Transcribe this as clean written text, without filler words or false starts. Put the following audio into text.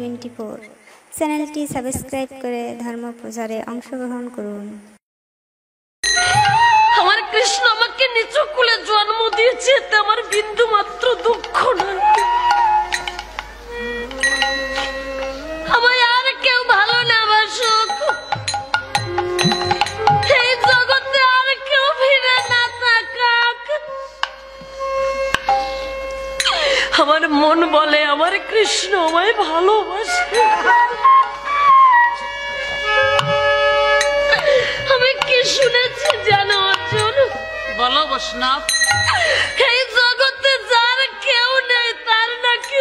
24। চ্যানেলটি সাবস্ক্রাইব করে ধর্ম প্রচারে অংশগ্রহণ করুন। আমার কৃষ্ণ আমাকে নিচু কুলে জন্ম দিয়েছে, এতে আমার বিন্দু মাত্র দুঃখ নয়। আমায় আর কেউ ভালো না বাসুক, এই জগতে আর কেউ ফিরে না থাকাক। আমার মন বলে আমার কৃষ্ণ আমায় ভালোবাসে। আমি কি শুনেছি জানো অর্জুন? বলো বৈষ্ণব। এই জগতে যার কেউ নেই তার নাকি